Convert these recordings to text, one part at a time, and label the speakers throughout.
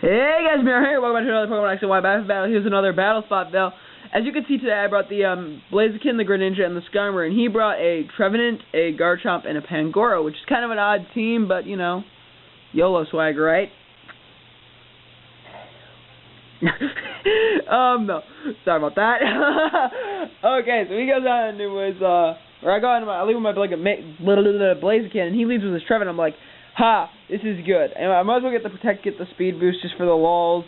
Speaker 1: Hey guys, Mira here. Welcome back to another Pokemon X and Y battle. Here's another battle spot battle. As you can see today, I brought the Blaziken, the Greninja, and the Skarmory, and he brought a Trevenant, a Garchomp, and a Pangoro, which is kind of an odd team, but you know, YOLO swagger, right? No, sorry about that. Okay, so he goes on and it was I leave with my Blaziken, and he leads with his Trevenant. I'm like, ha, this is good. And I might as well get the speed boost just for the lulz.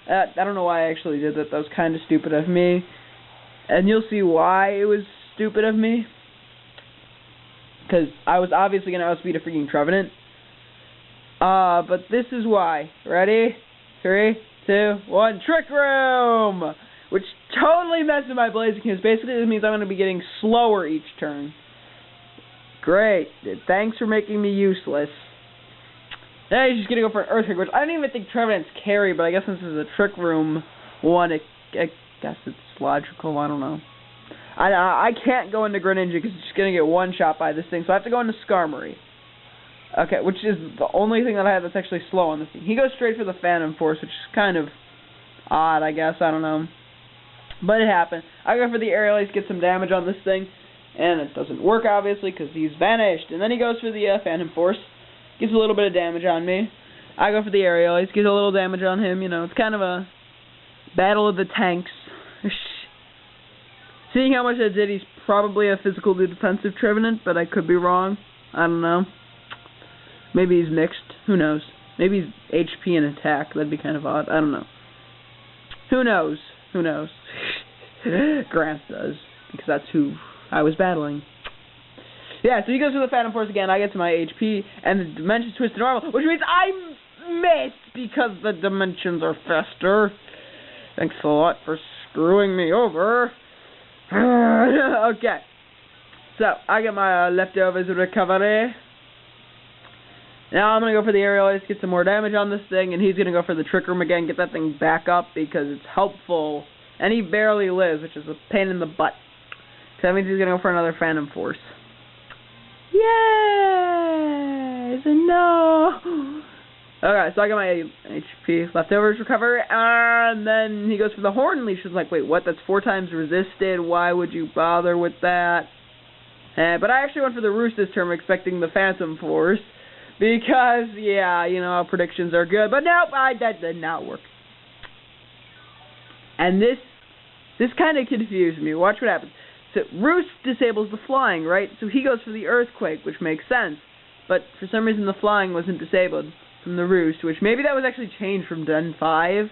Speaker 1: I don't know why I actually did that. That was kind of stupid of me. And you'll see why it was stupid of me. Because I was obviously going to outspeed a freaking Trevenant. But this is why. Ready? 3, 2, 1. Trick Room! Which totally messes my Blaziken, because basically this means I'm going to be getting slower each turn. Great. Thanks for making me useless. Now he's just going to go for an Earthquake, which I don't even think Trevenant's carry, but I guess since this is a Trick Room one, I guess it's logical, I don't know. I can't go into Greninja because it's just going to get one-shot by this thing, so I have to go into Skarmory. Okay, which is the only thing that I have that's actually slow on this thing. He goes straight for the Phantom Force, which is kind of odd, I guess, I don't know. But it happened. I go for the Aerial Ace, get some damage on this thing, and it doesn't work, obviously, because he's vanished. And then he goes for the Phantom Force. Gets a little bit of damage on me. I go for the Aerial Ace, gets a little damage on him, you know, it's kind of a battle of the tanks. Seeing how much I did, he's probably a physical to defensive Trevenant, but I could be wrong. I don't know. Maybe he's mixed. Who knows? Maybe he's HP and attack. That'd be kind of odd. I don't know. Who knows? Who knows? Grant does, because that's who I was battling. Yeah, so he goes for the Phantom Force again, I get to my HP, and the dimensions twist to normal, which means I missed because the dimensions are faster. Thanks a lot for screwing me over. Okay. So, I get my leftovers recovery. Now I'm going to go for the Aerial Ace, get some more damage on this thing, and he's going to go for the Trick Room again, get that thing back up because it's helpful. And he barely lives, which is a pain in the butt. So that means he's going to go for another Phantom Force. Yay! It's a no! Okay, so I got my HP leftovers recover, and then he goes for the Horn Leash. It's like, wait, what? That's 4 times resisted? Why would you bother with that? But I actually went for the Roost this term, expecting the Phantom Force, because, yeah, you know, predictions are good. But nope, that did not work. And this kind of confused me. Watch what happens. So Roost disables the flying, right? So he goes for the Earthquake, which makes sense. But for some reason the flying wasn't disabled from the Roost, which maybe that was actually changed from Gen 5.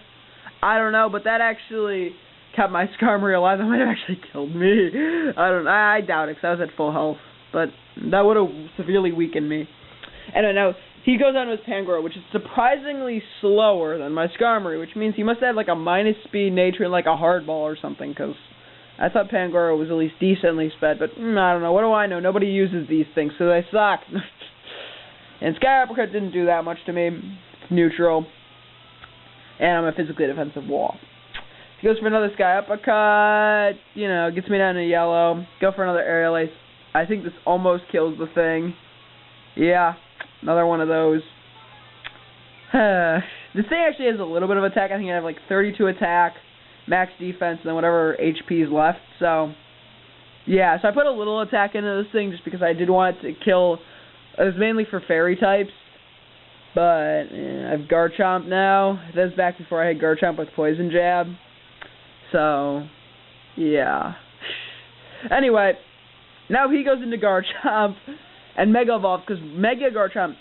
Speaker 1: I don't know, but that actually kept my Skarmory alive. That might have actually killed me. I doubt it, because I was at full health. But that would have severely weakened me. Anyway, now he goes on with Pangoro, which is surprisingly slower than my Skarmory, which means he must have like a minus speed nature and like a hardball or something, because I thought Pangoro was at least decently sped, but I don't know. What do I know? Nobody uses these things, so they suck. And Sky Uppercut didn't do that much to me. It's neutral. And I'm a physically defensive wall. He goes for another Sky Uppercut. You know, gets me down to yellow. Go for another Aerial Ace. I think this almost kills the thing. Yeah, another one of those. This thing actually has a little bit of attack. I think I have like 32 attack. Max defense, and then whatever HP is left. So, yeah, so I put a little attack into this thing just because I did want it to kill. It was mainly for fairy types, but I have Garchomp now. That was back before I had Garchomp with Poison Jab. So, yeah. Anyway, now he goes into Garchomp and Mega Evolve, because Mega Garchomp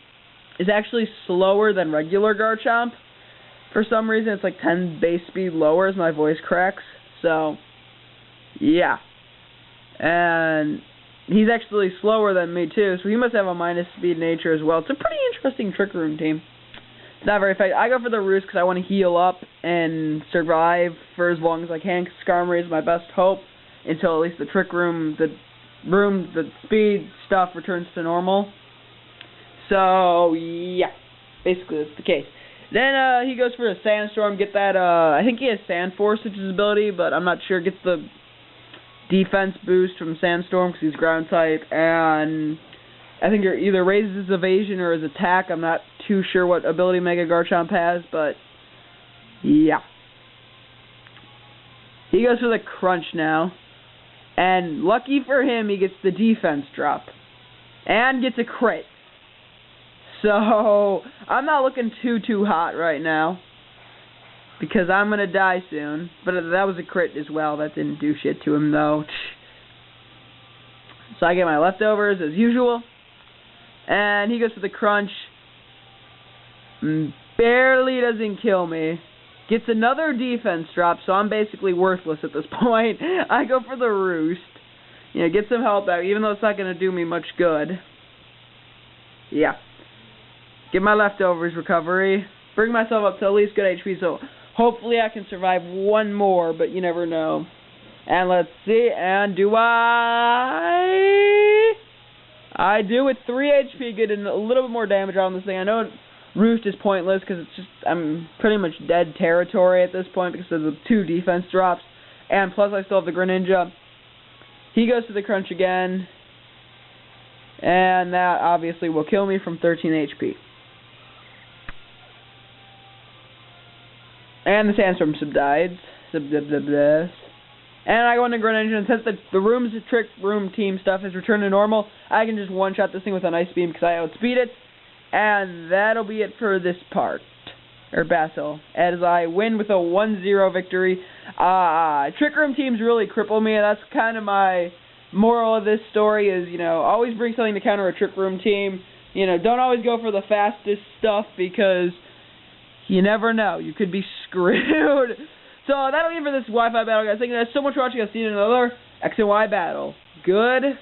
Speaker 1: is actually slower than regular Garchomp. For some reason, it's like 10 base speed lower as my voice cracks. So, yeah. And he's actually slower than me, too. So he must have a minus speed nature as well. It's a pretty interesting Trick Room team. It's not very effective. I go for the Roost because I want to heal up and survive for as long as I can. Because Skarmory is my best hope until at least the Trick Room, the speed stuff returns to normal. So, yeah. Basically, that's the case. Then he goes for a Sandstorm, get that, I think he has Sand Force, which is his ability, but I'm not sure. Gets the defense boost from Sandstorm because he's ground type, and I think it either raises his evasion or his attack. I'm not too sure what ability Mega Garchomp has, but Yeah. He goes for the crunch now. And lucky for him, he gets the defense drop. And gets a crit. So, I'm not looking too hot right now. Because I'm going to die soon. But that was a crit as well. That didn't do shit to him, though. So I get my leftovers as usual. And he goes for the crunch. Barely doesn't kill me. Gets another defense drop, so I'm basically worthless at this point. I go for the roost. You know, get some help out, even though it's not going to do me much good. Yeah. Get my leftovers recovery. Bring myself up to at least good HP, so hopefully I can survive one more, but you never know. And let's see, and do I do with 3 HP, getting a little bit more damage on this thing. I know roost is pointless because it's just, I'm pretty much dead territory at this point because of the 2 defense drops. And plus I still have the Greninja. He goes to the crunch again. And that obviously will kill me from 13 HP. And the Sandstorm subsides. And I go into Greninja, and since the trick room team stuff is returned to normal, I can just one-shot this thing with an Ice Beam because I outspeed it. And that'll be it for this part, or battle, as I win with a 1-0 victory. Trick room teams really cripple me, and that's kind of my moral of this story is, you know, always bring something to counter a trick room team. You know, don't always go for the fastest stuff because you never know. You could be screwed. So that'll be it for this Wi-Fi battle, guys. Thank you guys so much for watching. I'll see you in another X and Y battle. Goodbye.